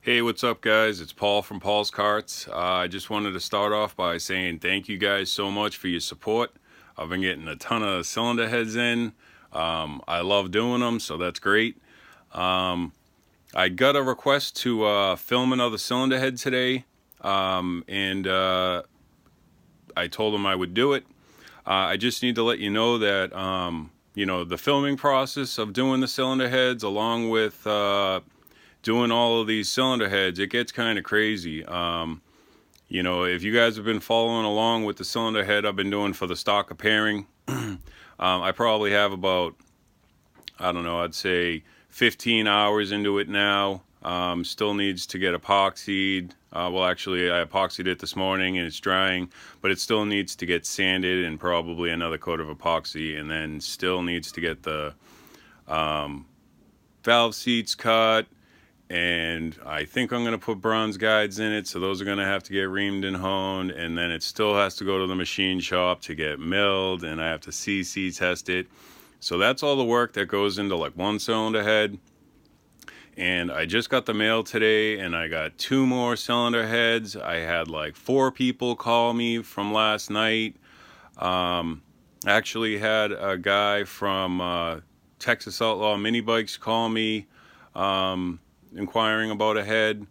Hey, what's up, guys? It's Paul from Paul's Karts. I just wanted to start off by saying thank you guys so much for your support. I've been getting a ton of cylinder heads in. I love doing them, so that's great. I got a request to film another cylinder head today, and I told them I would do it. I just need to let you know that, the filming process of doing the cylinder heads along with doing all of these cylinder heads, it gets kind of crazy. If you guys have been following along with the cylinder head I've been doing for the stock of pairing, I probably have about, I don't know, I'd say 15 hours into it now. Still needs to get epoxied. Actually, I epoxied it this morning and it's drying, but it still needs to get sanded and probably another coat of epoxy, and then still needs to get the valve seats cut. And I think I'm going to put bronze guides in it, so those are going to have to get reamed and honed, and then it still has to go to the machine shop to get milled, and I have to CC test it. So that's all the work that goes into like one cylinder head. And I just got the mail today, and I got 2 more cylinder heads. I had like 4 people call me from last night. Actually had a guy from Texas Outlaw Mini Bikes call me, inquiring about a head.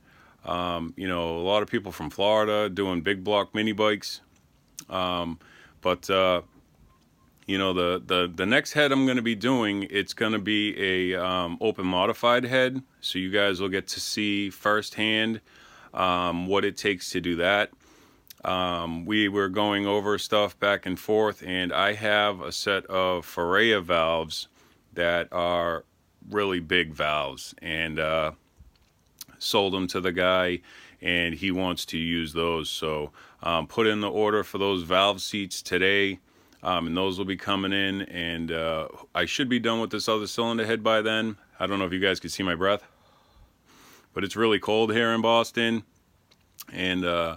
A lot of people from Florida doing big block mini bikes. The next head I'm going to be doing, it's going to be a open modified head, so you guys will get to see firsthand what it takes to do that. We were going over stuff back and forth, and I have a set of Ferrea valves that are really big valves, and sold them to the guy, and he wants to use those. So put in the order for those valve seats today, and those will be coming in, and I should be done with this other cylinder head by then. I don't know if you guys can see my breath, but it's really cold here in Boston, and only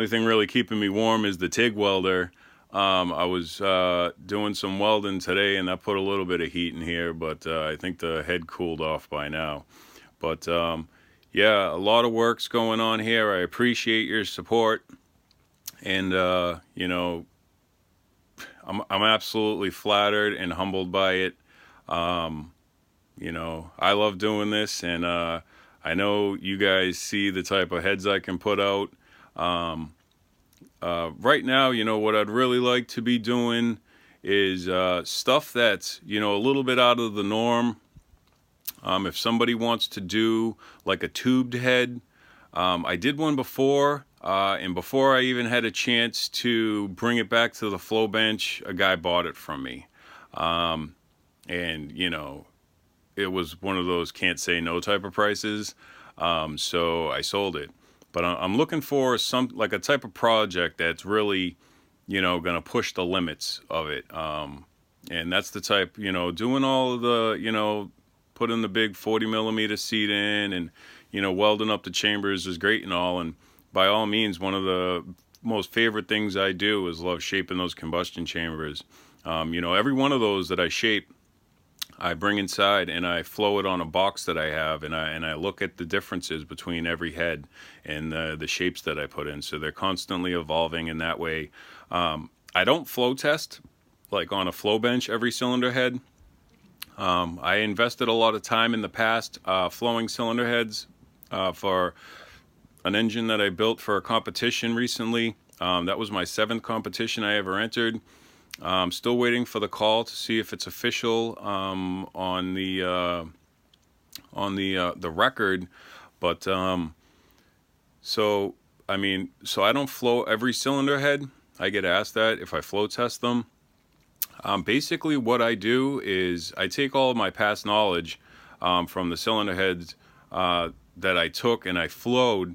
thing really keeping me warm is the TIG welder. I was doing some welding today, and that put a little bit of heat in here, but I think the head cooled off by now. But a lot of work's going on here. I appreciate your support, and I'm absolutely flattered and humbled by it. I love doing this, and I know you guys see the type of heads I can put out. Right now, what I'd really like to be doing is stuff that's a little bit out of the norm. If somebody wants to do like a tubed head, I did one before, and before I even had a chance to bring it back to the flow bench, a guy bought it from me. It was one of those can't say no type of prices, so I sold it. But I'm looking for like a type of project that's really, going to push the limits of it. And that's the type, doing all of the, putting the big 40 millimeter seat in, and welding up the chambers is great and all, and by all means, one of the most favorite things I do is love shaping those combustion chambers. Every one of those that I shape, I bring inside and I flow it on a box that I have, and I look at the differences between every head and the shapes that I put in, so they're constantly evolving in that way. I don't flow test like on a flow bench every cylinder head. I invested a lot of time in the past flowing cylinder heads for an engine that I built for a competition recently. That was my 7th competition I ever entered. Still waiting for the call to see if it's official on the record. But so I don't flow every cylinder head. I get asked that if I flow test them. Basically what I do is I take all of my past knowledge from the cylinder heads that I took and I flowed,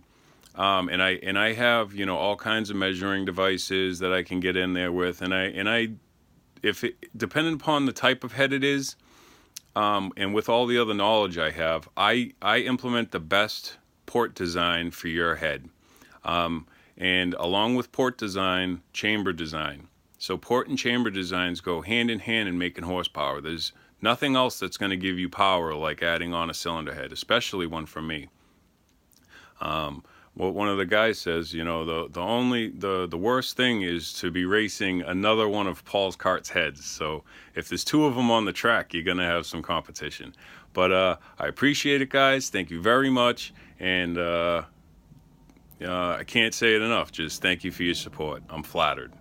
and I have all kinds of measuring devices that I can get in there with, depending upon the type of head it is, and with all the other knowledge I have, I implement the best port design for your head, and along with port design, chamber design. So port and chamber designs go hand in hand in making horsepower. There's nothing else that's going to give you power like adding on a cylinder head, especially one from me. Well, one of the guys says, you know, the worst thing is to be racing another one of Paul's karts heads. So if there's two of them on the track, you're gonna have some competition. But I appreciate it, guys. Thank you very much, and I can't say it enough. Just thank you for your support. I'm flattered.